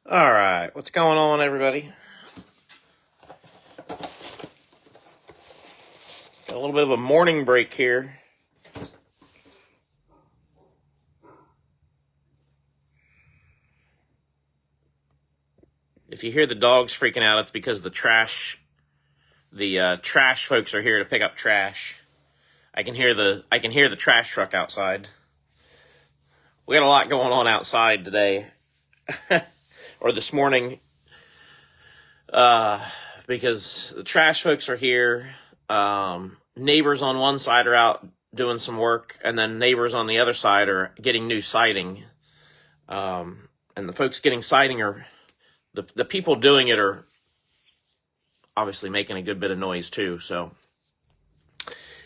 All right, what's going on, everybody? Got a little bit of a morning break here. If you hear the dogs freaking out, it's because the trash folks are here to pick up trash. I can hear the trash truck outside. We got a lot going on outside today, or this morning, because the trash folks are here. Neighbors on one side are out doing some work, and then neighbors on the other side are getting new siding. And the folks getting siding are the people doing it are obviously making a good bit of noise too. So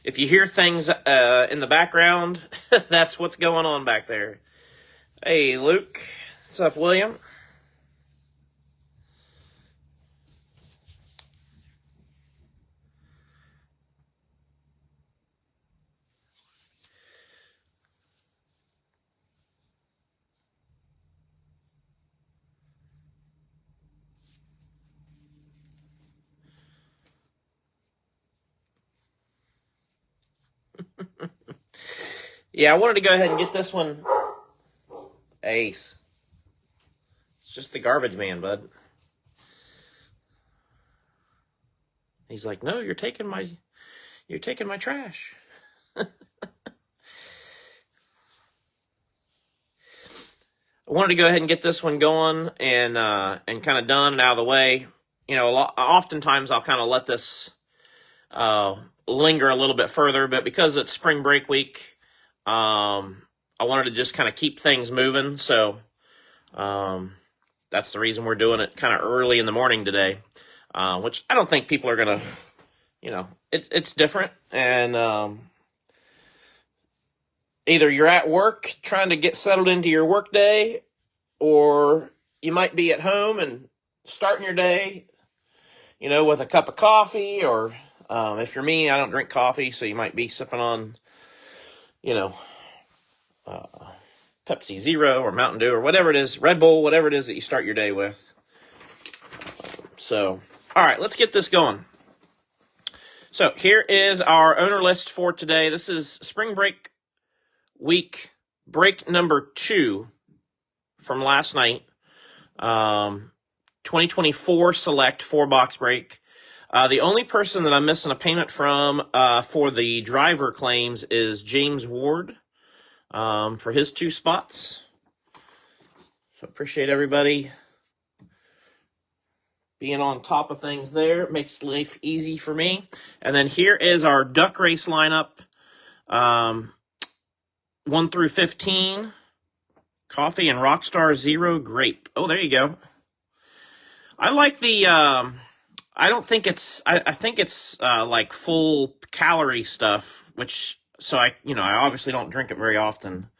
if you hear things in the background, that's what's going on back there. Hey, Luke. What's up, William? Yeah, I wanted to go ahead and get this one. Ace. It's just the garbage man, bud. He's like, no, you're taking my trash. I wanted to go ahead and get this one going and kind of done and out of the way. You know, oftentimes I'll kind of let this linger a little bit further, but because it's spring break week, I wanted to just kind of keep things moving. So that's the reason we're doing it kind of early in the morning today, which I don't think people are gonna, it's different. And either you're at work trying to get settled into your work day, or you might be at home and starting your day, with a cup of coffee, or if you're me, I don't drink coffee, so you might be sipping on, Pepsi Zero or Mountain Dew or whatever it is, Red Bull, whatever it is that you start your day with. So, all right, let's get this going. So here is our owner list for today. This is spring break week, break number 2 from last night. 2024 select 4-box break. The only person that I'm missing a payment from for the driver claims is James Ward for his 2 spots. So appreciate everybody being on top of things there. It makes life easy for me. And then here is our duck race lineup. 1 through 15. Coffee and Rockstar Zero Grape. Oh, there you go. I like the, I think it's like full calorie stuff, so I obviously don't drink it very often,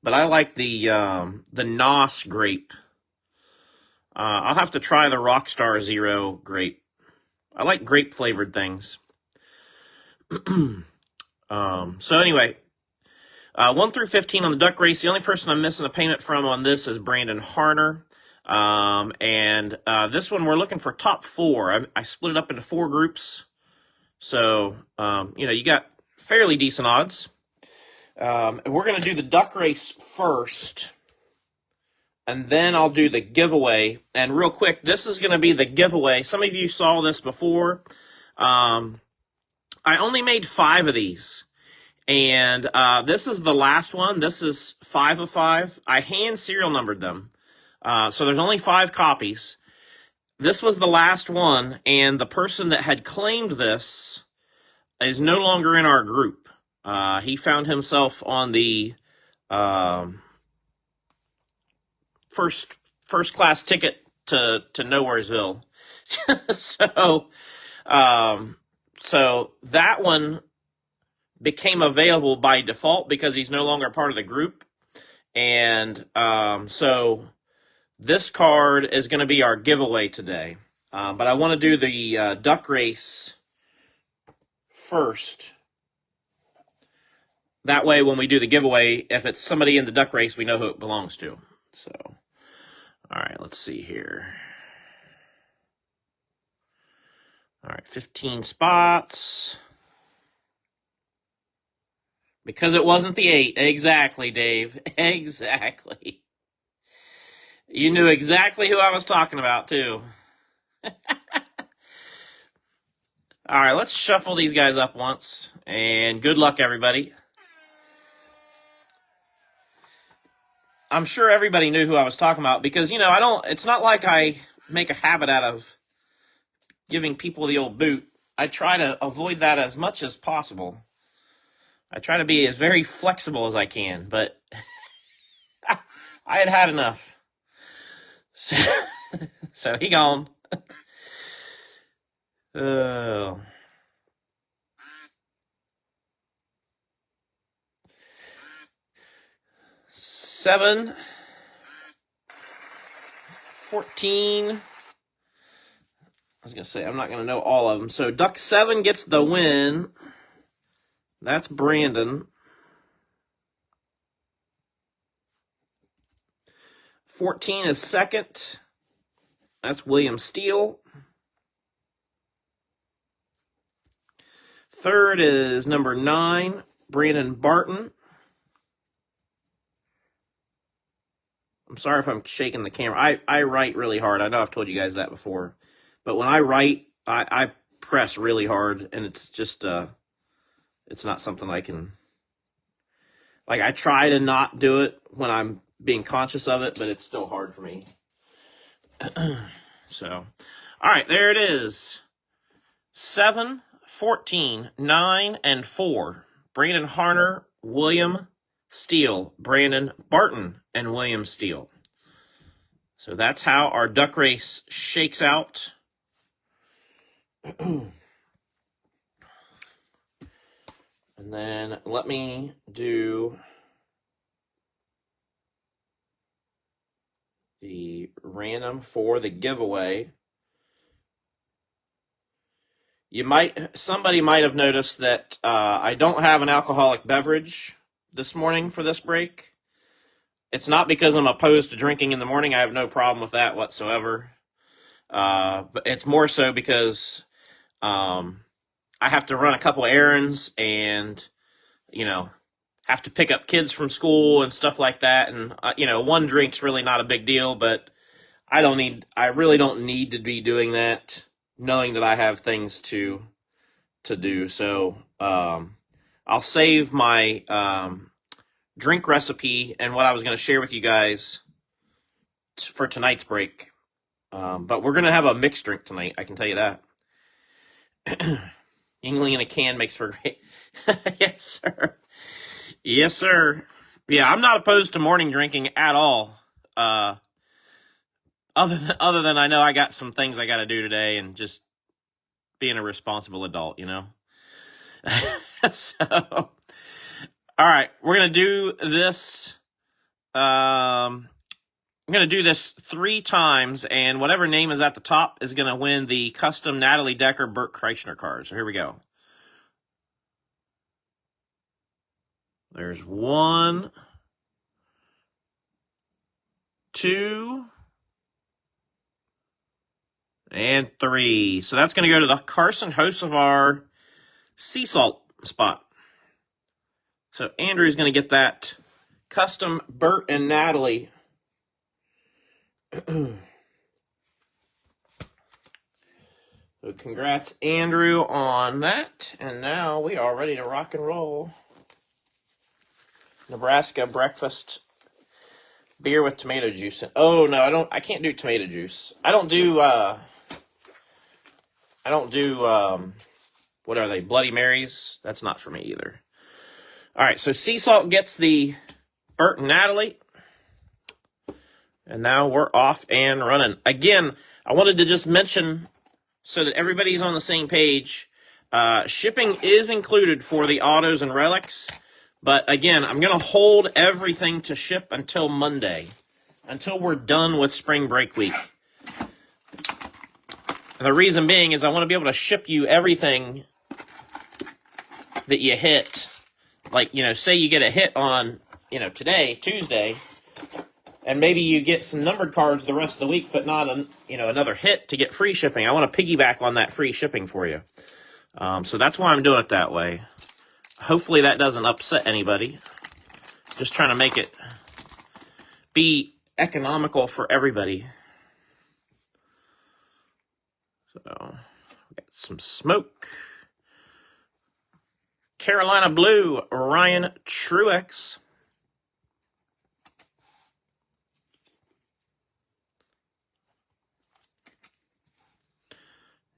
but I like the NOS grape. I'll have to try the Rockstar Zero Grape. I like grape flavored things. So anyway, 1 through 15 on the duck race. The only person I'm missing a payment from on this is Brandon Harner. And this one we're looking for top 4. I split it up into 4 groups. So, you got fairly decent odds. We're going to do the duck race first, and then I'll do the giveaway. And real quick, this is going to be the giveaway. Some of you saw this before. I only made 5 of these. And this is the last one. This is 5 of 5. I hand serial numbered them. So there's only 5 copies. This was the last one, and the person that had claimed this is no longer in our group. He found himself on the first class ticket to Nowheresville. So that one became available by default because he's no longer part of the group. And so this card is going to be our giveaway today. But I want to do the duck race first. That way, when we do the giveaway, if it's somebody in the duck race, we know who it belongs to. So, All right, let's see here. All right, 15 spots. Because it wasn't the 8. Exactly, Dave. Exactly. You knew exactly who I was talking about, too. All right, let's shuffle these guys up once. And good luck, everybody. I'm sure everybody knew who I was talking about because, you know, it's not like I make a habit out of giving people the old boot. I try to avoid that as much as possible. I try to be as very flexible as I can, but I had enough. So he gone. Oh. Seven, 14. I was going to say, I'm not going to know all of them. So Duck 7 gets the win. That's Brandon. 14 is second. That's William Steele. Third is number 9, Brandon Barton. I'm sorry if I'm shaking the camera. I write really hard. I know I've told you guys that before. But when I write, I press really hard, and it's just, it's not something I can... Like, I try to not do it when I'm being conscious of it, but it's still hard for me. So, all right, there it is. 7, 14, 9, and 4. Brandon Harner, William Steele, Brandon Barton, and William Steele. So that's how our duck race shakes out. And then let me do the random for the giveaway. Somebody might have noticed that I don't have an alcoholic beverage this morning for this break. It's not because I'm opposed to drinking in the morning. I have no problem with that whatsoever. But it's more so because I have to run a couple errands and, have to pick up kids from school and stuff like that. And, one drink's really not a big deal, but I really don't need to be doing that, knowing that I have things to do. So, I'll save my, drink recipe and what I was going to share with you guys for tonight's break. But we're going to have a mixed drink tonight. I can tell you that. Yingling in a can makes for great. Yes, sir. Yes, sir. Yeah, I'm not opposed to morning drinking at all. Other than I know I got some things I got to do today and just being a responsible adult, So, all right, we're going to do this. I'm going to do this 3 times, and whatever name is at the top is going to win the custom Natalie Decker Burt Kreischer card. So here we go. There's 1, 2, and 3. So that's going to go to the Carson Hocevar sea salt spot. So Andrew's going to get that custom Burt and Natalie. So congrats, Andrew, on that. And now we are ready to rock and roll. Nebraska breakfast beer with tomato juice. Oh no, I can't do tomato juice. I don't do what are they? Bloody Marys? That's not for me either. All right, so sea salt gets the Burt and Natalie. And now we're off and running. Again, I wanted to just mention so that everybody's on the same page. Shipping is included for the autos and relics. But again, I'm going to hold everything to ship until Monday, until we're done with spring break week. And the reason being is I want to be able to ship you everything that you hit. Like, say you get a hit on, today, Tuesday, and maybe you get some numbered cards the rest of the week, but not another hit to get free shipping. I want to piggyback on that free shipping for you. So that's why I'm doing it that way. Hopefully that doesn't upset anybody. Just trying to make it be economical for everybody. So, we got some smoke. Carolina Blue, Ryan Truex.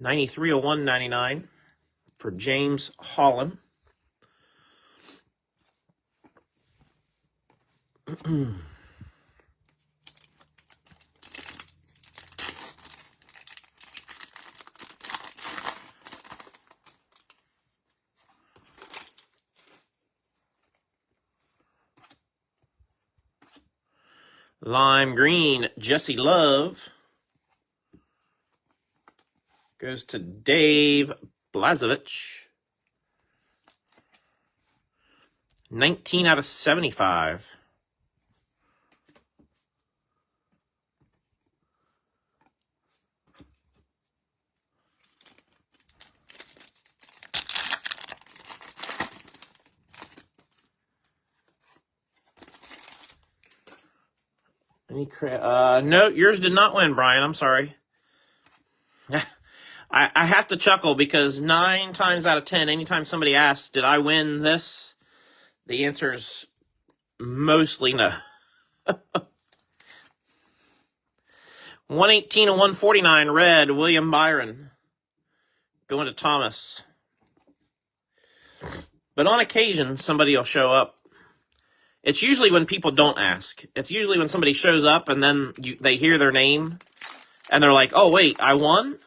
$93.01.99 for James Holland. Lime green, Jesse Love. Goes to Dave Blazevich. 19 out of 75. No, yours did not win, Brian. I'm sorry. I have to chuckle because 9 times out of 10, anytime somebody asks, did I win this? The answer is mostly no. 118 and 149, red, William Byron. Going to Thomas. But on occasion, somebody will show up. It's usually when people don't ask. It's usually when somebody shows up and then they hear their name and they're like, oh, wait, I won?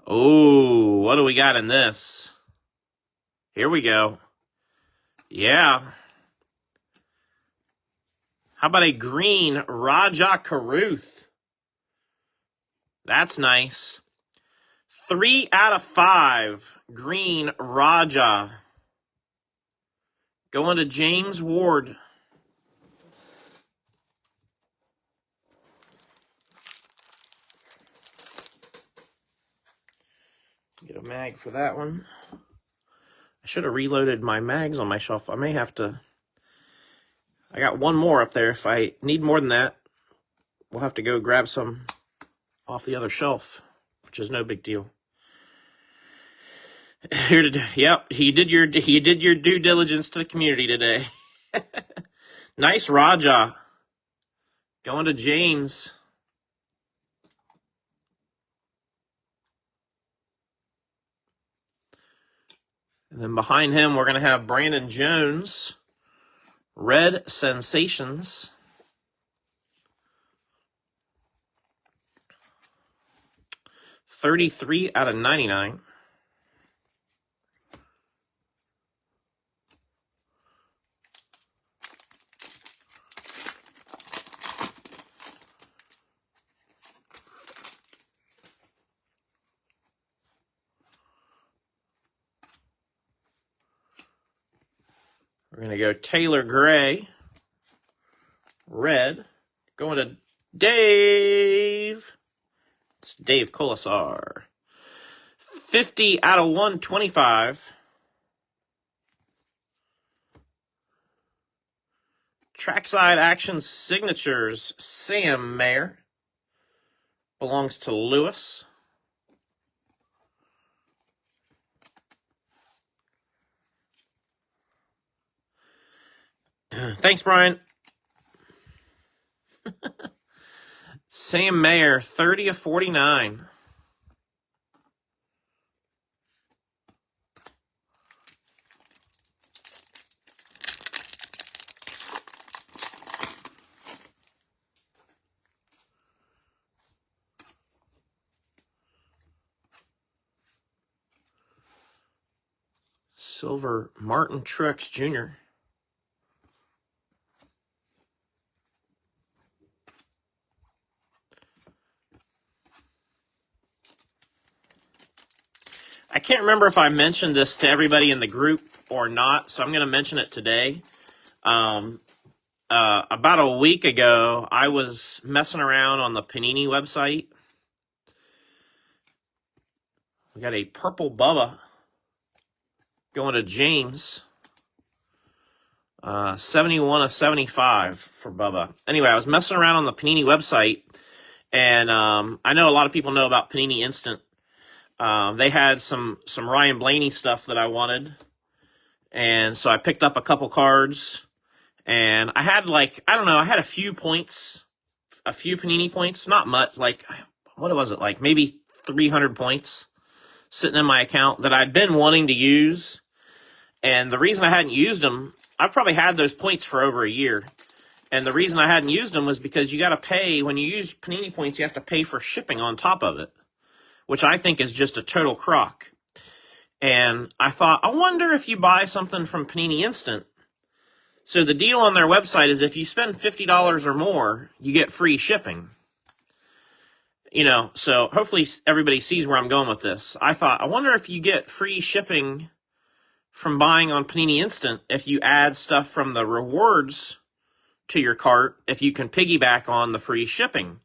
Oh, what do we got in this? Here we go. Yeah. How about a green Raja Caruth? That's nice. 3 out of 5. Green Raja. Going to James Ward. Get a mag for that one. I should have reloaded my mags on my shelf. I may have to. I got one more up there. If I need more than that, we'll have to go grab some off the other shelf, which is no big deal. Yep, you did your due diligence to the community today. Nice Raja. Going to James. And then behind him, we're going to have Brandon Jones. Red Sensations. $33 out of 99. We're going to go Taylor Gray. Red. Going to Dave. It's Dave Colasar. 50 out of 125. Trackside Action Signatures. Sam Mayer. Belongs to Lewis. Thanks, Brian. Sam Mayer, 30 of 49. Silver, Martin Truex Jr. I can't remember if I mentioned this to everybody in the group, or not, so I'm going to mention it today. About a week ago, I was messing around on the Panini website. We got a purple Bubba going to James. 71 of 75 for Bubba. Anyway, I was messing around on the Panini website, and I know a lot of people know about Panini Instant. They had some Ryan Blaney stuff that I wanted, and so I picked up a couple cards, and I had I had a few points, a few Panini points, not much, what was it, maybe 300 points sitting in my account that I'd been wanting to use. And the reason I hadn't used them, I've probably had those points for over a year. And the reason I hadn't used them was because you got to pay, when you use Panini points, you have to pay for shipping on top of it, which I think is just a total crock. And I thought, I wonder if you buy something from Panini Instant. So the deal on their website is if you spend $50 or more, you get free shipping. So hopefully everybody sees where I'm going with this. I thought, I wonder if you get free shipping from buying on Panini Instant if you add stuff from the rewards to your cart, if you can piggyback on the free shipping.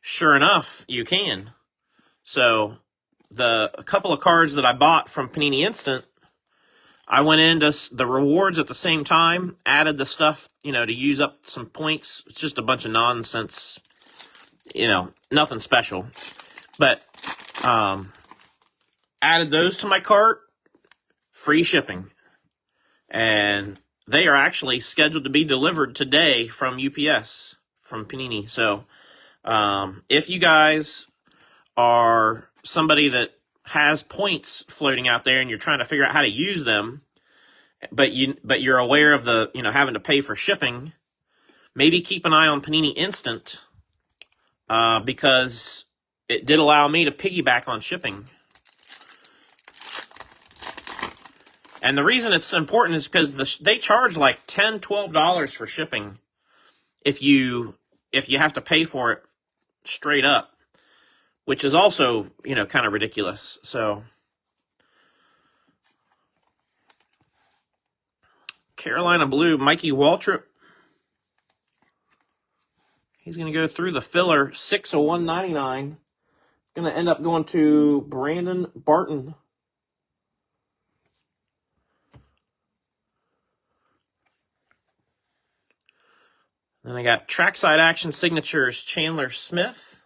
Sure enough, you can. So a couple of cards that I bought from Panini Instant, I went into the rewards at the same time, added the stuff, to use up some points. It's just a bunch of nonsense, nothing special. But added those to my cart, free shipping. And they are actually scheduled to be delivered today from UPS, from Panini. So if you guys are somebody that has points floating out there and you're trying to figure out how to use them, but you're aware of the having to pay for shipping, maybe keep an eye on Panini Instant, because it did allow me to piggyback on shipping. And the reason it's important is because they charge like $10, $12 for shipping if you have to pay for it straight up, which is also, kind of ridiculous. So Carolina Blue, Mikey Waltrip. He's going to go through the filler, 6 of 199. Going to end up going to Brandon Barton. Then I got Trackside Action Signatures, Chandler Smith.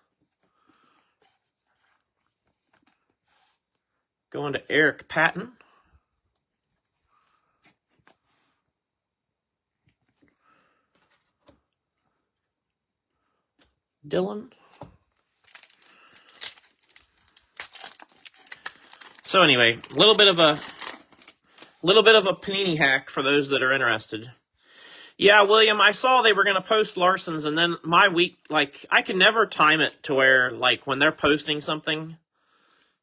Going to Eric Patton. Dylan. So anyway, a little bit of a Panini hack for those that are interested. Yeah, William, I saw they were going to post Larson's, and then my week, I can never time it to where, when they're posting something,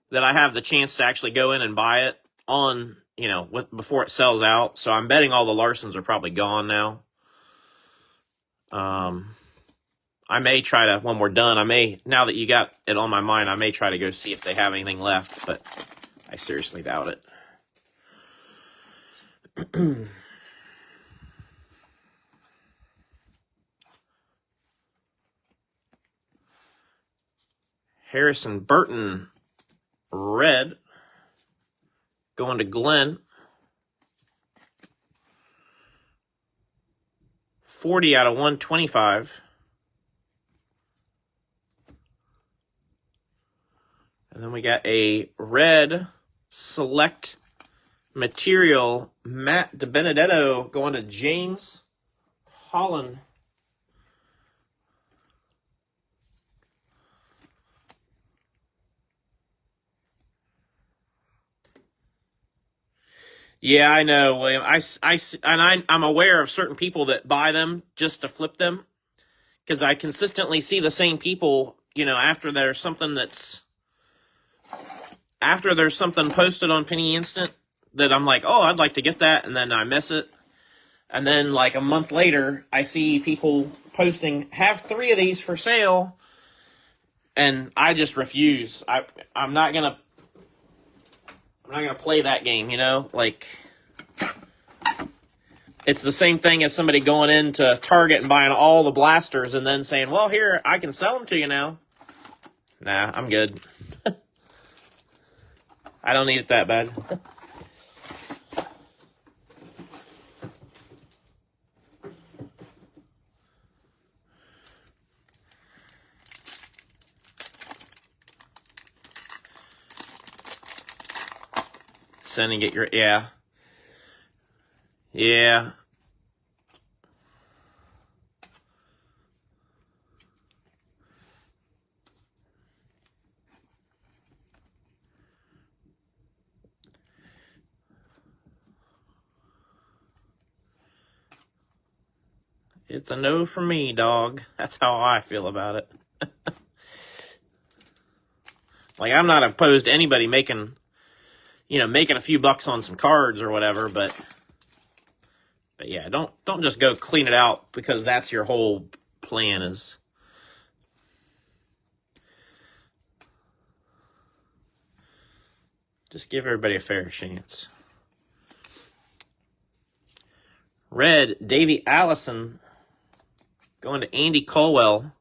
that I have the chance to actually go in and buy it on, before it sells out. So I'm betting all the Larson's are probably gone now. I may try to, when we're done, now that you got it on my mind, I may try to go see if they have anything left, but I seriously doubt it. Harrison Burton, red, going to Glenn. 40 out of 125. And then we got a red select material, Matt DiBenedetto, going to James Holland. Yeah, I know, William. I'm aware of certain people that buy them just to flip them, because I consistently see the same people, after there's something posted on Penny Instant that I'm like, oh, I'd like to get that, and then I miss it. And then a month later, I see people posting, have 3 of these for sale, and I just refuse. I'm not gonna play that game, It's the same thing as somebody going into Target and buying all the blasters and then saying, well, here, I can sell them to you now. Nah, I'm good. I don't need it that bad. Send and get your, yeah. Yeah. It's a no for me, dog. That's how I feel about it. Like, I'm not opposed to anybody making a few bucks on some cards or whatever, but yeah, don't just go clean it out because that's your whole plan is. Just give everybody a fair chance. Red, Davey Allison going to Andy Colwell,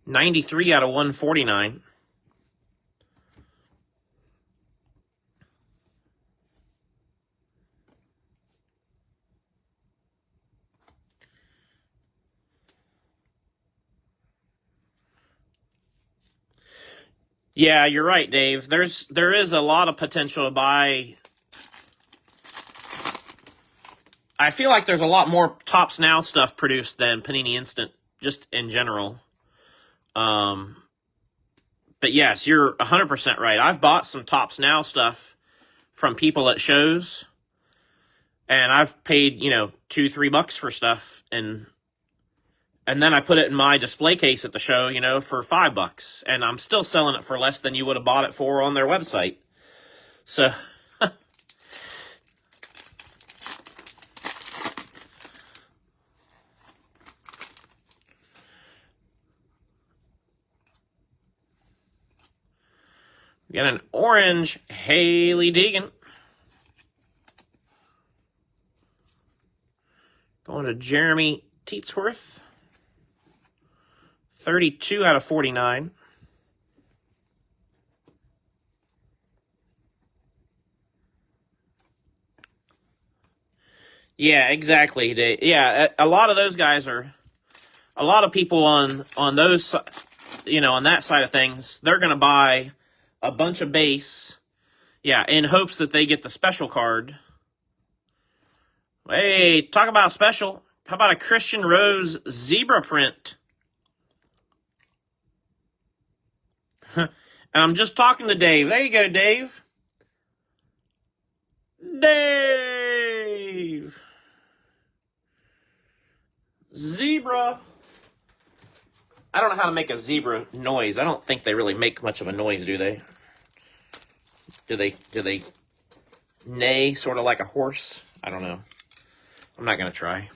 93 out of 149. Yeah, you're right, Dave. There is a lot of potential to buy. I feel like there's a lot more Topps Now stuff produced than Panini Instant, just in general. But yes, you're 100% right. I've bought some Topps Now stuff from people at shows, and I've paid, $2-3 for stuff, and then I put it in my display case at the show, for $5, and I'm still selling it for less than you would have bought it for on their website. So, we got an orange Hailie Deegan. Going to Jeremy Teetsworth. 32 out of 49. Yeah, exactly. Yeah, a lot of those guys are, a lot of people on those, on that side of things, they're going to buy a bunch of base, yeah, in hopes that they get the special card. Hey, talk about special. How about a Christian Rose zebra print? And I'm just talking to Dave. There you go, Dave. Dave. Zebra. I don't know how to make a zebra noise. I don't think they really make much of a noise, do they? Do they neigh sort of like a horse? I don't know. I'm not going to try.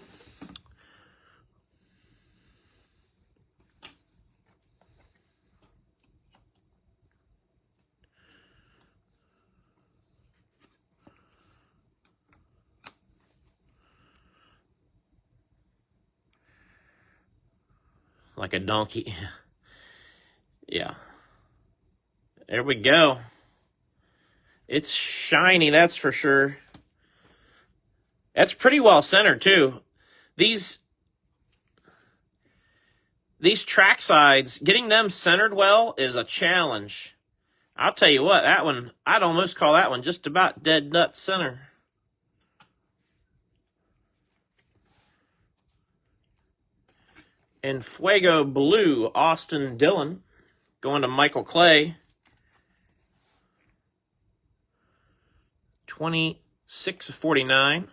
Like a donkey. Yeah. There we go. It's shiny, that's for sure. That's pretty well centered, too. These track sides, getting them centered well is a challenge. I'll tell you what, that one, I'd almost call that one just about dead nut center. And Fuego Blue, Austin Dillon, going to Michael Clay. 26 of 49.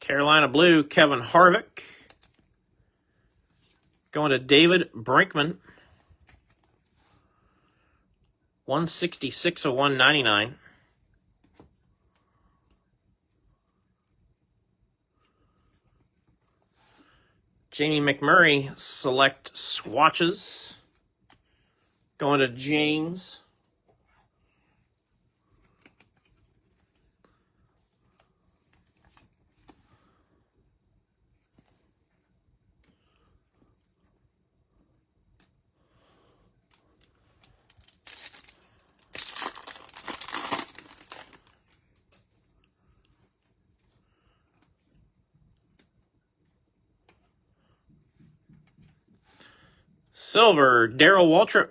Carolina Blue, Kevin Harvick. Going to David Brinkman. 166 of 199. Jamie McMurray select swatches. Going to James. Silver, Darrell Waltrip.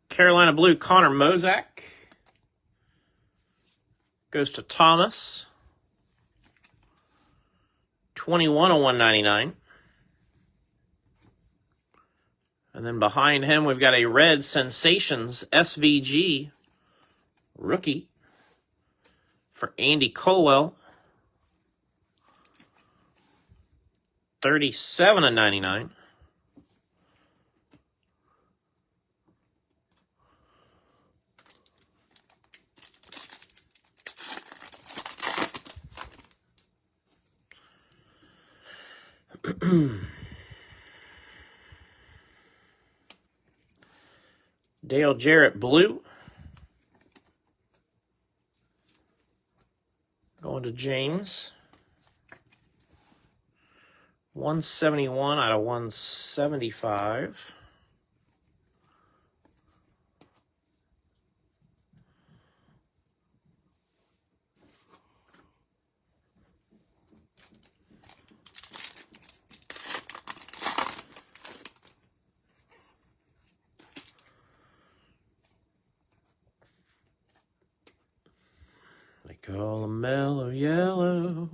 Carolina Blue, Connor Mozak. Goes to Thomas. 21 of 199. And then behind him, we've got a red Sensations SVG rookie for Andy Colwell. 37 of 99. Dale Jarrett Blue. Going to James. 171 out of 175. They call them mellow yellow.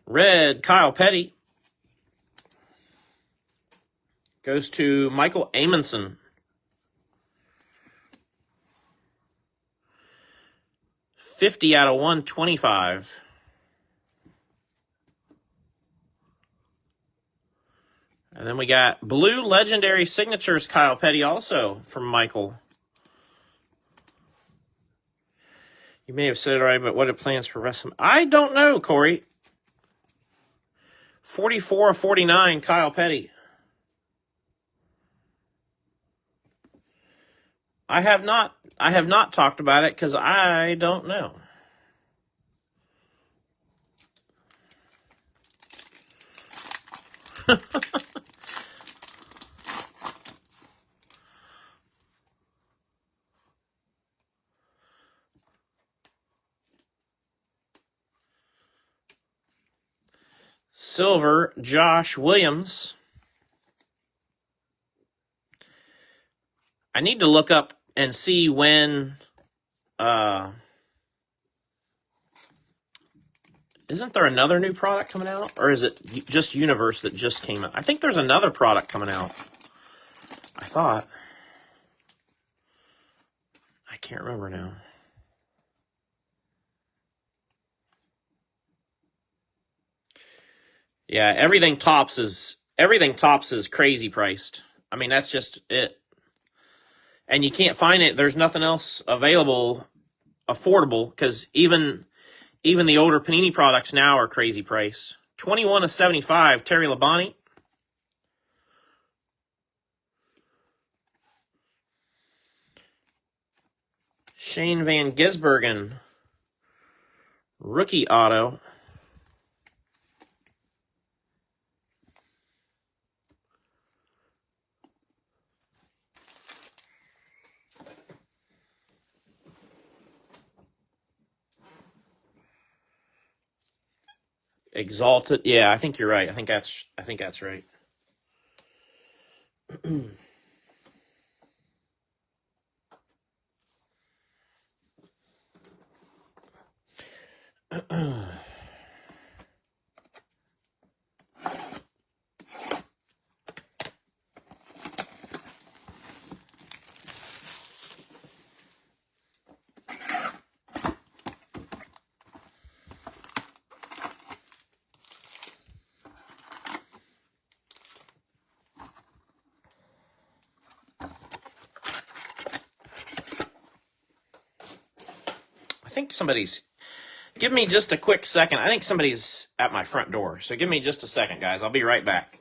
Red, Kyle Petty. Goes to Michael Amundsen. 50 out of 125. And then we got blue legendary signatures, Kyle Petty, also from Michael. You may have said it right, but what are plans for wrestling? I don't know, Corey. 44 of 49, Kyle Petty. I have not talked about it because I don't know. Silver, Josh Williams. I need to look up and see when, isn't there another new product coming out? Or is it just Universe that just came out? I think there's another product coming out. I thought. I can't remember now. Yeah, everything tops is crazy priced. I mean, that's just it. And you can't find it. There's nothing else available affordable because even the older Panini products now are crazy price. 21 of 75, Terry Labonte. Shane Van Gisbergen, rookie auto. Exalted. Yeah, I think you're right. I think that's right. I think somebody's... Give me just a quick second. I think somebody's at my front door. So give me just a second, guys. I'll be right back.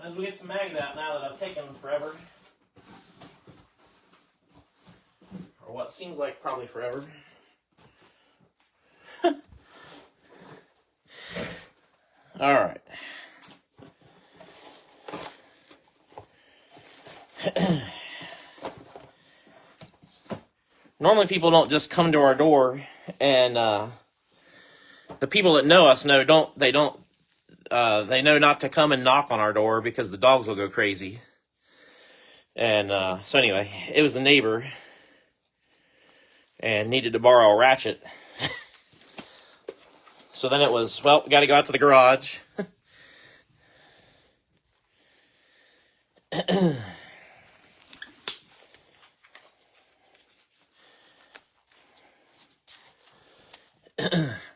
as we get some mags out now that I've taken forever. Or what seems like probably forever. All right. Normally people don't just come to our door, and the people that know us know they know not to come and knock on our door because the dogs will go crazy. And so anyway, it was the neighbor and needed to borrow a ratchet. So then it was, well, we got to go out to the garage.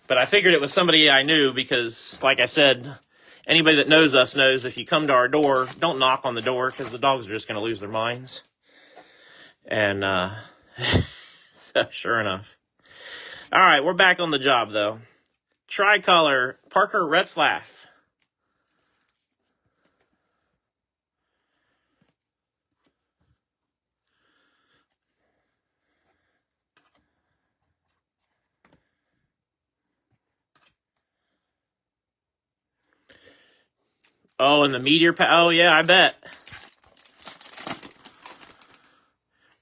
But I figured it was somebody I knew because, like I said, anybody that knows us knows if you come to our door, don't knock on the door because the dogs are just going to lose their minds. And so sure enough. All right, we're back on the job, though. Tricolor Parker Retzlaff. Oh, and the meteor oh yeah, I bet.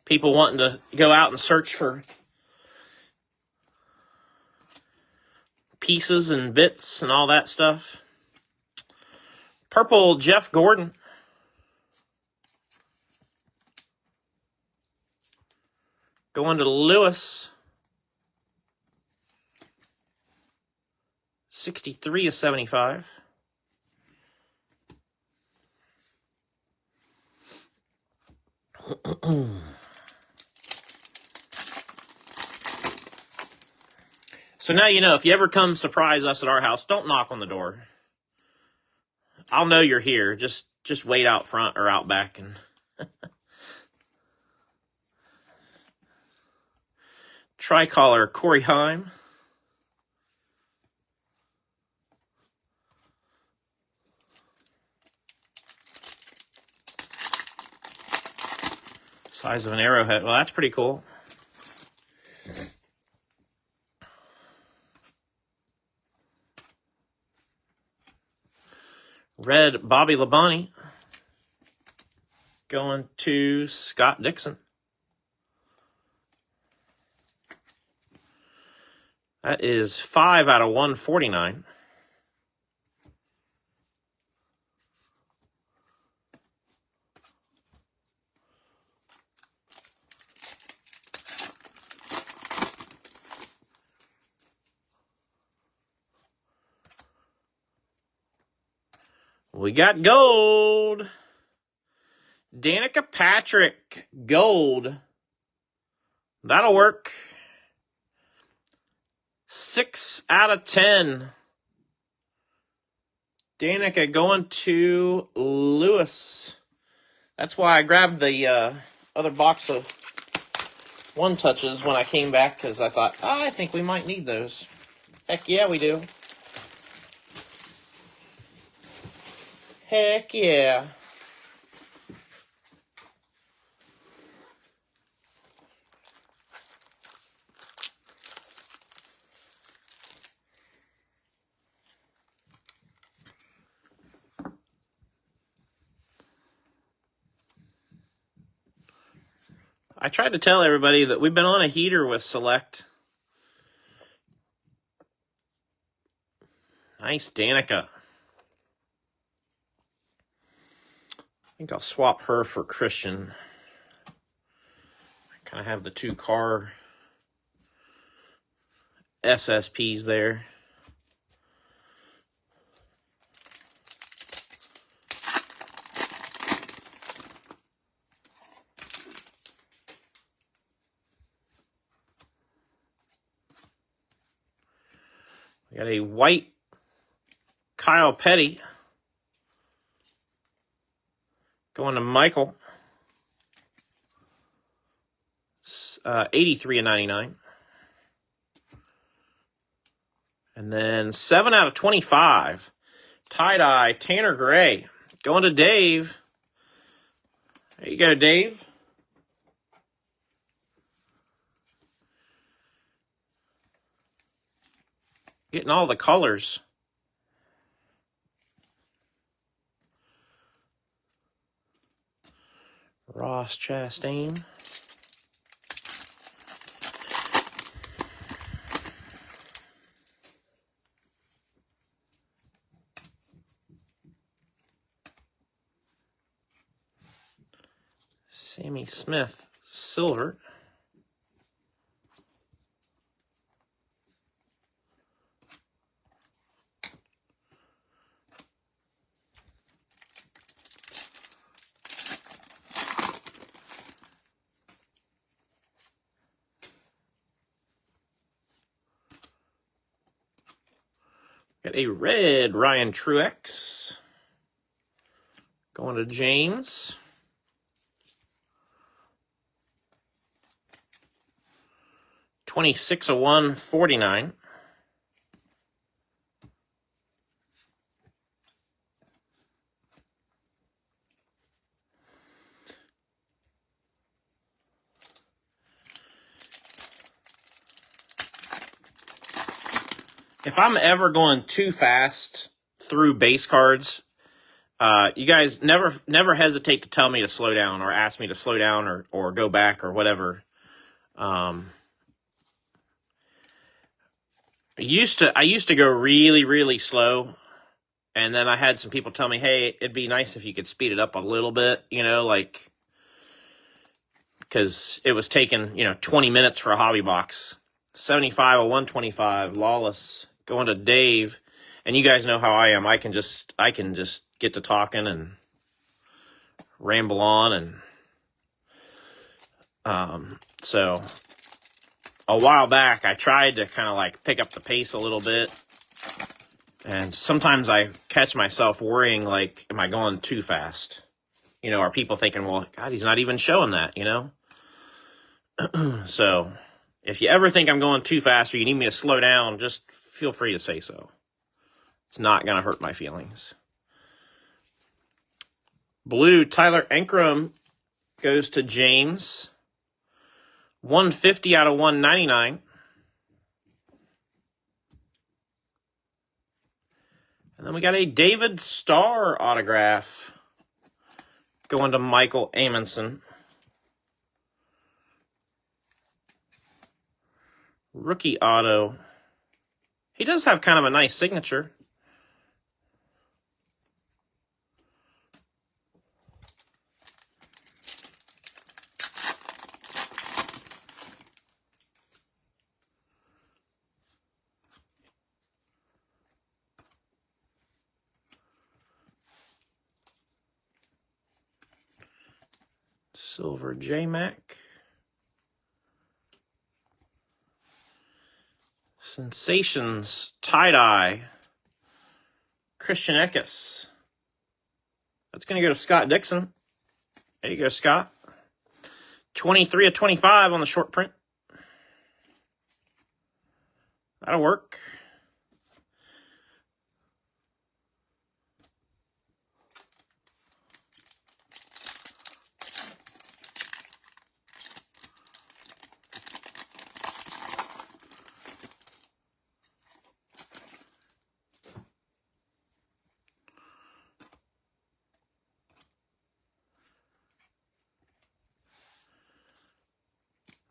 People wanting to go out and search for pieces and bits and all that stuff. Purple Jeff Gordon. Going to Lewis. 63/75. So now you know, if you ever come surprise us at our house, don't knock on the door. I'll know you're here. Just wait out front or out back. And Tricolor Corey Heim. Size of an arrowhead. Well, that's pretty cool. Red Bobby Labonte. Going to Scott Dixon. That is 5/149. We got gold. Danica Patrick, gold. That'll work. 6/10. Danica going to Lewis. That's why I grabbed the other box of one touches when I came back, because I thought, I think we might need those. Heck yeah, we do. Heck yeah. I tried to tell everybody that we've been on a heater with Select. Nice Danica. I think I'll swap her for Christian. I kind of have the two car SSPs there. We got a white Kyle Petty. Going to Michael. 83/99. And then 7/25. Tie-dye Tanner Gray. Going to Dave. There you go, Dave. Getting all the colors. Ross Chastain. Sammy Smith, silver. Got a red Ryan Truex. Going to James. /149. If I'm ever going too fast through base cards, you guys never hesitate to tell me to slow down or ask me to slow down or go back or whatever. I used to go really, really slow, and then I had some people tell me, hey, it'd be nice if you could speed it up a little bit, you know, like, because it was taking, 20 minutes for a hobby box. 75 of 125, Lawless. Going to Dave, and you guys know how I am. I can just get to talking and ramble on, and so a while back I tried to kind of like pick up the pace a little bit, and sometimes I catch myself worrying, like, am I going too fast? Are people thinking, well, God, he's not even showing that, So if you ever think I'm going too fast or you need me to slow down, just feel free to say so. It's not going to hurt my feelings. Blue Tyler Ankrum goes to James. 150 out of 199. And then we got a David Starr autograph going to Michael Amundsen. Rookie auto. He does have kind of a nice signature. Silver J-Mac. Sensations, tie-dye, Christian Eckes. That's going to go to Scott Dixon. There you go, Scott. 23 of 25 on the short print. That'll work.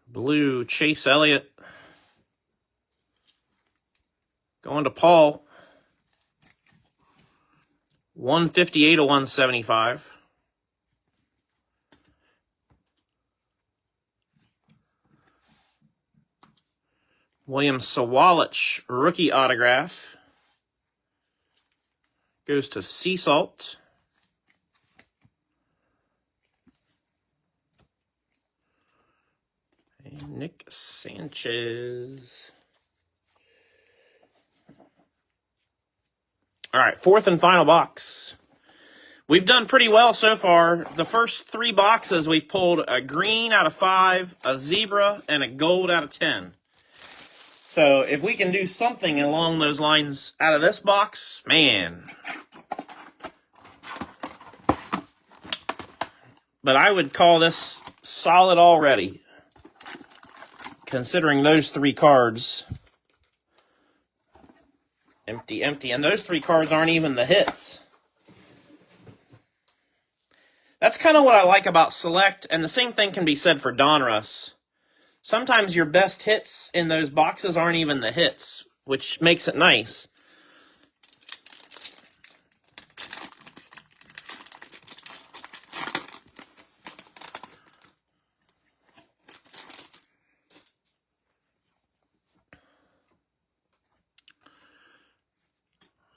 Blue Chase Elliott. Going to Paul. 158 of 175. William Sawalich, rookie autograph. Goes to Sea Salt. And Nick Sanchez. All right, fourth and final box. We've done pretty well so far. The first three boxes, we've pulled a green out of 5, a zebra, and a gold out of 10. So if we can do something along those lines out of this box, man, but I would call this solid already, considering those 3 cards. Empty, empty, and those 3 cards aren't even the hits. That's kind of what I like about Select, and the same thing can be said for Donruss. Sometimes your best hits in those boxes aren't even the hits, which makes it nice.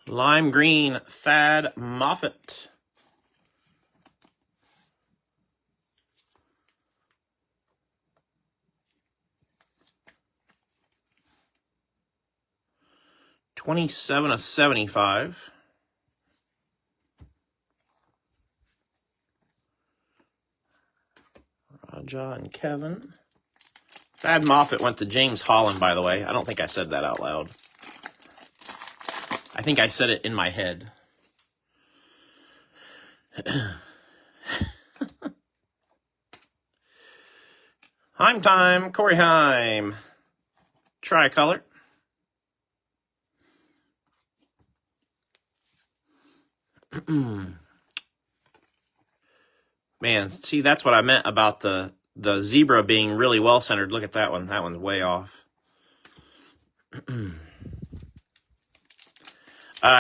Lime green, Thad Moffitt. $27/75. Raja and Kevin. Thad Moffitt went to James Holland, by the way. I don't think I said that out loud. I think I said it in my head. Heim time, Corey Heim. Tricolor. Man, see, that's what I meant about the zebra being really well centered. Look at that one. That one's way off.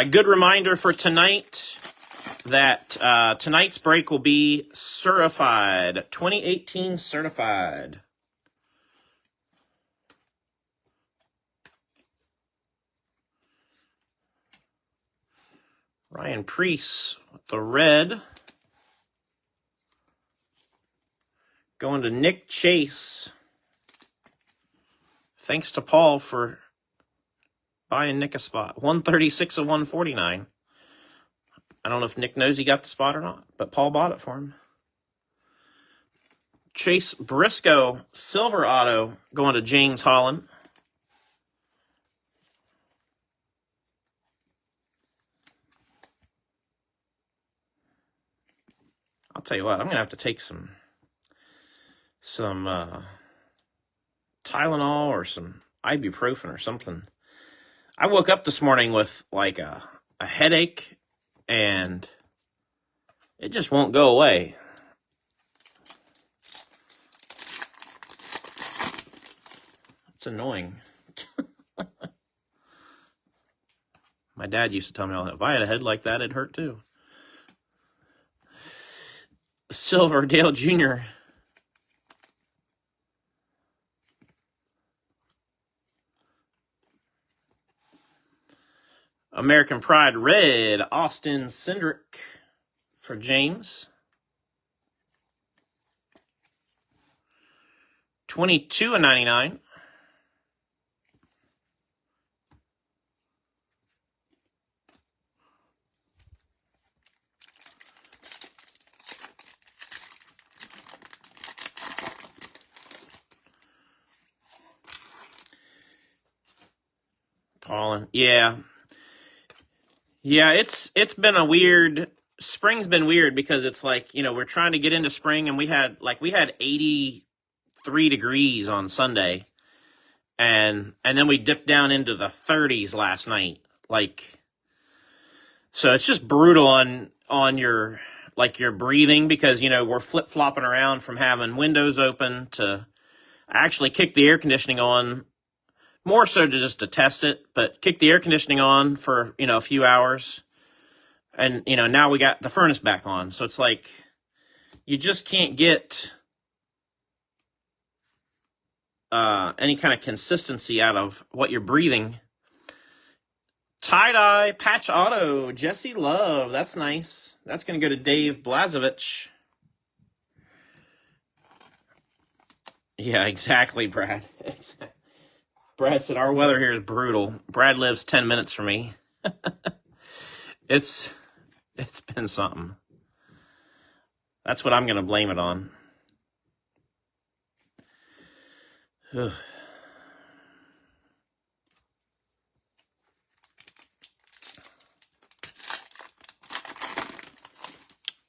Good reminder for tonight that tonight's break will be certified, 2018 certified. Ryan Preece with the red. Going to Nick Chase. Thanks to Paul for buying Nick a spot. 136/149. I don't know if Nick knows he got the spot or not, but Paul bought it for him. Chase Briscoe, silver auto, going to James Holland. I'll tell you what, I'm going to have to take some Tylenol or some ibuprofen or something. I woke up this morning with like a headache, and it just won't go away. It's annoying. My dad used to tell me all that. If I had a head like that, it'd hurt too. Silver, Dale Jr. American Pride red, Austin Cindric for James. 22/99. Colin, yeah. Yeah, it's been a weird, spring's been weird because it's like, you know, we're trying to get into spring, and we had 83 degrees on Sunday, and then we dipped down into the 30s last night. Like, so it's just brutal on your breathing, because, you know, we're flip-flopping around from having windows open to actually kick the air conditioning on, more so just to test it, but kick the air conditioning on for, you know, a few hours. And, you know, now we got the furnace back on. So it's like, you just can't get any kind of consistency out of what you're breathing. Tie-dye, patch auto, Jesse Love. That's nice. That's going to go to Dave Blazevich. Yeah, exactly, Brad. Brad said, our weather here is brutal. Brad lives 10 minutes from me. It's been something. That's what I'm going to blame it on. Ugh.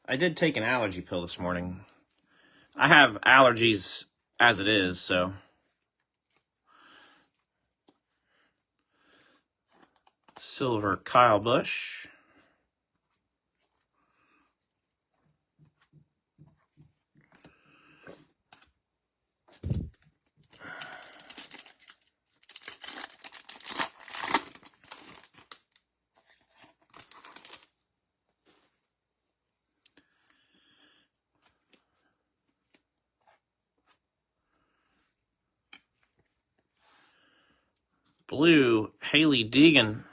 I did take an allergy pill this morning. I have allergies as it is, so. Silver Kyle Busch. Blue Hailie Deegan.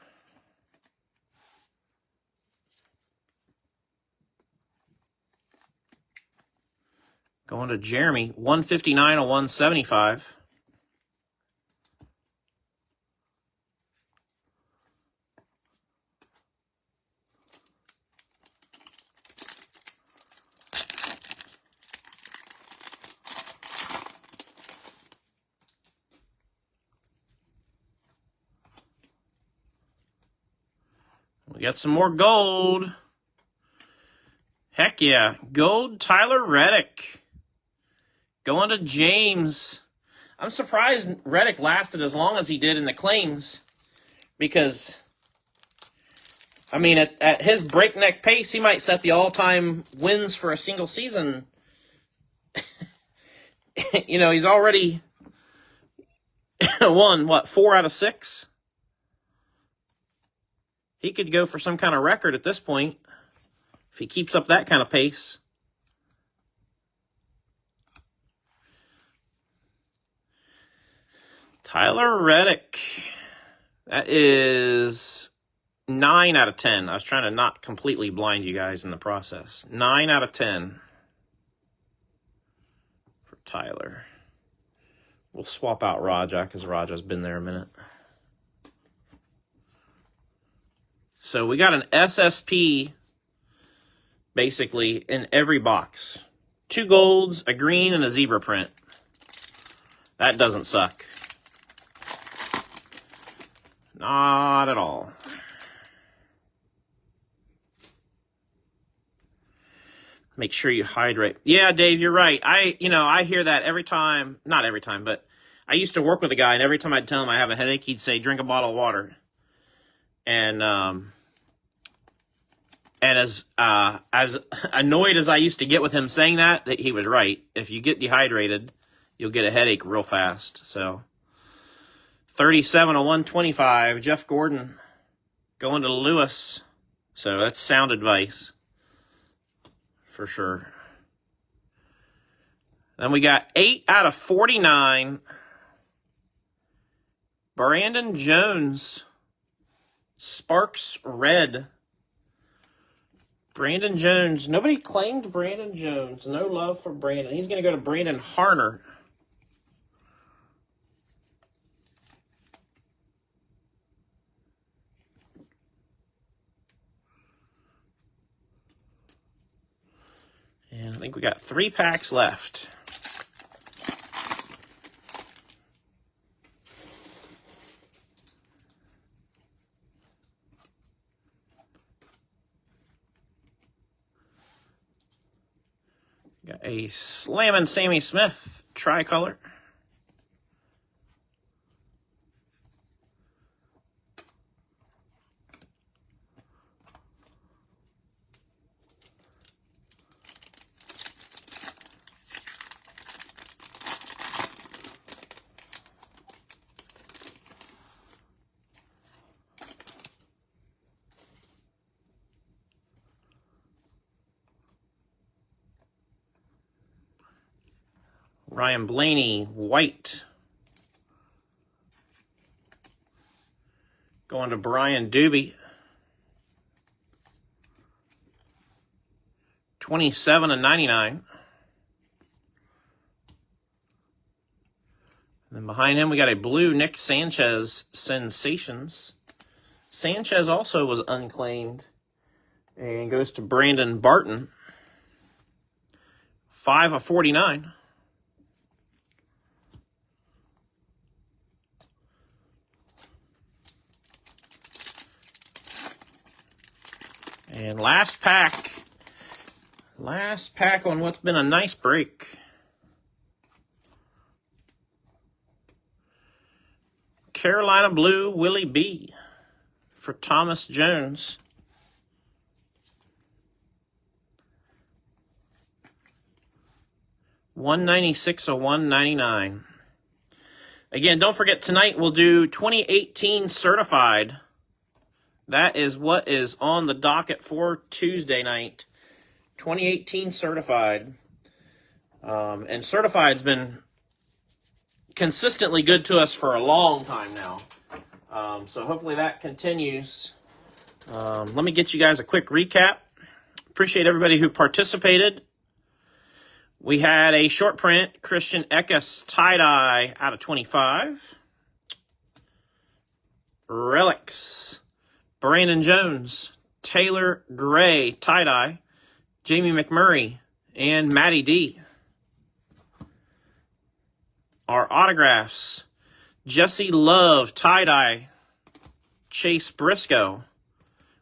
Going to Jeremy, 159 of 175. We got some more gold. Heck yeah. Gold Tyler Reddick. Going to James. I'm surprised Reddick lasted as long as he did in the claims. Because, I mean, at his breakneck pace, he might set the all-time wins for a single season. You know, he's already won, what, 4 out of 6? He could go for some kind of record at this point if he keeps up that kind of pace. Tyler Reddick. That is 9 out of 10. I was trying to not completely blind you guys in the process. 9 out of 10 for Tyler. We'll swap out Raja because Raja's been there a minute. So we got an SSP basically in every box. 2 golds, a green, and a zebra print. That doesn't suck. Not at all. Make sure you hydrate. Yeah, Dave, you're right. I hear that every time. Not every time, but I used to work with a guy, and every time I'd tell him I have a headache, he'd say, drink a bottle of water. And as annoyed as I used to get with him saying that he was right. If you get dehydrated, you'll get a headache real fast. So 37 of 125, Jeff Gordon going to Lewis. So that's sound advice for sure. Then we got 8 out of 49, Brandon Jones, Sparks Red. Brandon Jones. Nobody claimed Brandon Jones. No love for Brandon. He's going to go to Brandon Harner. And I think we got 3 packs left. Got a Slammin' Sammy Smith tricolor. Ryan Blaney, white. Going to Brian Doobie. 27 of 99. And then behind him, we got a blue Nick Sanchez Sensations. Sanchez also was unclaimed and goes to Brandon Barton. 5 of 49. And last pack on what's been a nice break. Carolina Blue Willie B for Thomas Jones. $196/199. Again, don't forget, tonight we'll do 2018 certified. That is what is on the docket for Tuesday night. 2018 certified. And certified's been consistently good to us for a long time now. So hopefully that continues. Let me get you guys a quick recap. Appreciate everybody who participated. We had a short print, Christian Eckes tie-dye out of 25. Relics, Brandon Jones, Taylor Gray tie-dye, Jamie McMurray, and Matty D. Our autographs, Jesse Love tie-dye, Chase Briscoe,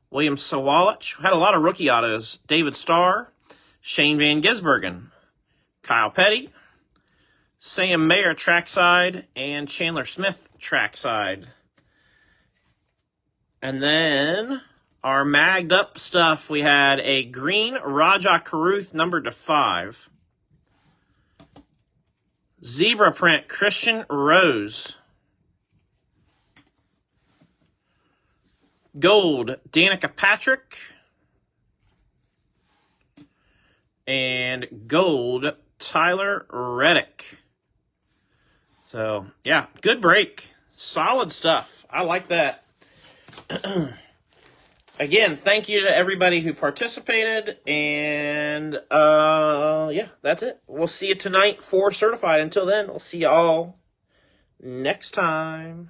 William Sawalich. Had a lot of rookie autos, David Starr, Shane Van Gisbergen, Kyle Petty, Sam Mayer trackside, and Chandler Smith trackside. And then our magged up stuff, we had a green Raja Caruth numbered to 5. Zebra print Christian Rose. Gold Danica Patrick. And gold Tyler Reddick. So, yeah, good break. Solid stuff. I like that. Again, thank you to everybody who participated. And, yeah, that's it. We'll see you tonight for certified. Until then, we'll see you all next time.